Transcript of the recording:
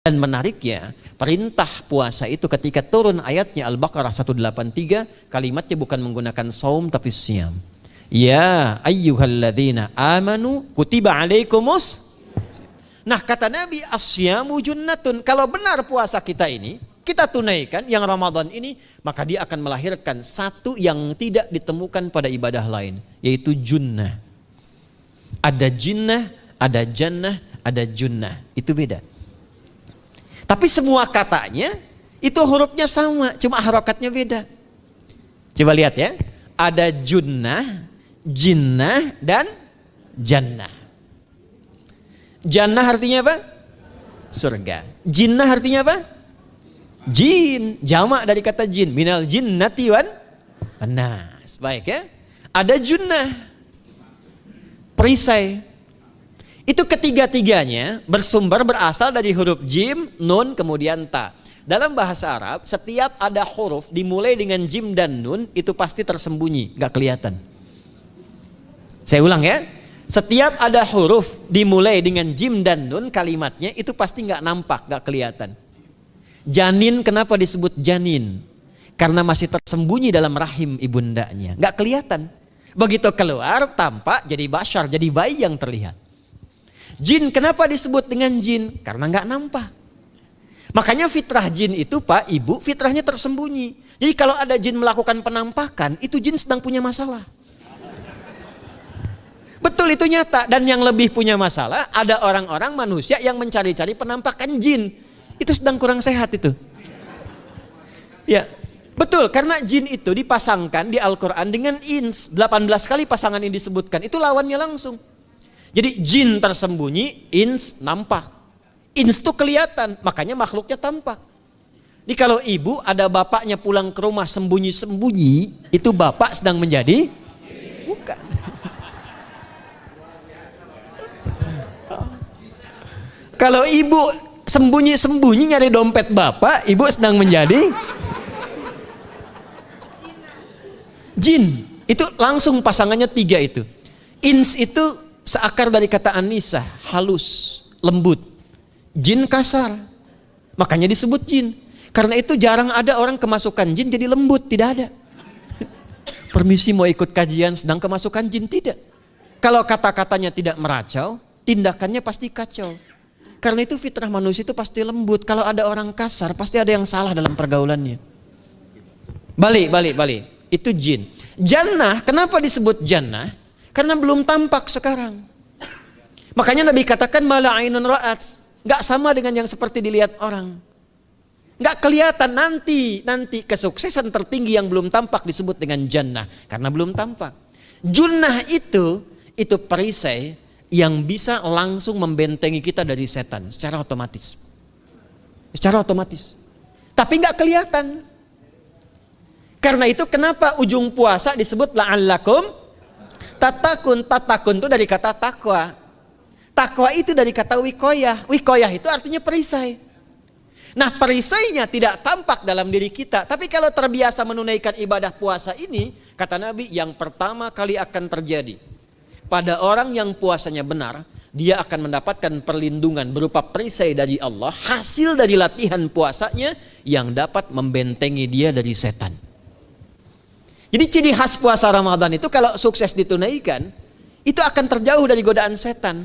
Dan menariknya, perintah puasa itu ketika turun ayatnya Al-Baqarah 183, kalimatnya bukan menggunakan saum tapi siyam. Ya ayyuhalladzina amanu kutiba alaikumus. Nah, kata Nabi, asyamu junnatun. Kalau benar puasa kita ini kita tunaikan yang Ramadan ini, maka dia akan melahirkan satu yang tidak ditemukan pada ibadah lain, yaitu junnah. Ada jinnah, ada jannah, ada junnah. Itu beda. Tapi semua katanya itu hurufnya sama, cuma harokatnya beda. Coba lihat ya. Ada junnah, jinnah, dan jannah. Jannah artinya apa? Surga. Jinnah artinya apa? Jin. Jamak dari kata jin. Minal jinnati wan nas. Baik ya. Ada junnah, perisai. Itu ketiga-tiganya bersumber berasal dari huruf jim, nun, kemudian ta. Dalam bahasa Arab, setiap ada huruf dimulai dengan jim dan nun, itu pasti tersembunyi, gak kelihatan. Saya ulang ya. Setiap ada huruf dimulai dengan jim dan nun, kalimatnya itu pasti gak nampak, gak kelihatan. Janin, kenapa disebut janin? Karena masih tersembunyi dalam rahim ibundanya, gak kelihatan. Begitu keluar, tampak jadi bashar, jadi bayi yang terlihat. Jin, kenapa disebut dengan jin? Karena nggak nampak. Makanya fitrah jin itu, Pak, Ibu, fitrahnya tersembunyi. Jadi kalau ada jin melakukan penampakan, itu jin sedang punya masalah. Betul, itu nyata. Dan yang lebih punya masalah, ada orang-orang manusia yang mencari-cari penampakan jin. Itu sedang kurang sehat itu. Ya, betul, karena jin itu dipasangkan di Al-Quran dengan ins. 18 kali pasangan ini disebutkan. Itu lawannya langsung. Jadi jin tersembunyi, ins nampak. Ins itu kelihatan, makanya makhluknya tampak. Jadi kalau ibu ada bapaknya pulang ke rumah sembunyi-sembunyi, itu bapak sedang menjadi? Bukan. Kalau ibu sembunyi-sembunyi nyari dompet bapak, ibu sedang menjadi? Jin. Itu langsung pasangannya 3 itu. Ins itu seakar dari kata anisah, halus, lembut. Jin kasar, makanya disebut jin. Karena itu jarang ada orang kemasukan jin jadi lembut, tidak ada. Permisi mau ikut kajian sedang kemasukan jin, tidak. Kalau kata-katanya tidak meracau, tindakannya pasti kacau. Karena itu fitrah manusia itu pasti lembut. Kalau ada orang kasar, pasti ada yang salah dalam pergaulannya. Balik. Itu jin. Jannah, kenapa disebut jannah? Karena belum tampak sekarang. Makanya Nabi katakan mala ainun ra'at, nggak sama dengan yang seperti dilihat orang. Nggak kelihatan, nanti kesuksesan tertinggi yang belum tampak disebut dengan jannah karena belum tampak. Junnah itu perisai yang bisa langsung membentengi kita dari setan secara otomatis. Tapi nggak kelihatan. Karena itu kenapa ujung puasa disebut la'allakum tatakun itu dari kata takwa. Takwa itu dari kata wikoyah. Wikoyah itu artinya perisai. Nah, perisainya tidak tampak dalam diri kita. Tapi kalau terbiasa menunaikan ibadah puasa ini, kata Nabi, yang pertama kali akan terjadi pada orang yang puasanya benar, dia akan mendapatkan perlindungan berupa perisai dari Allah, hasil dari latihan puasanya yang dapat membentengi dia dari setan. Jadi ciri khas puasa Ramadan itu kalau sukses ditunaikan, itu akan terjauh dari godaan setan.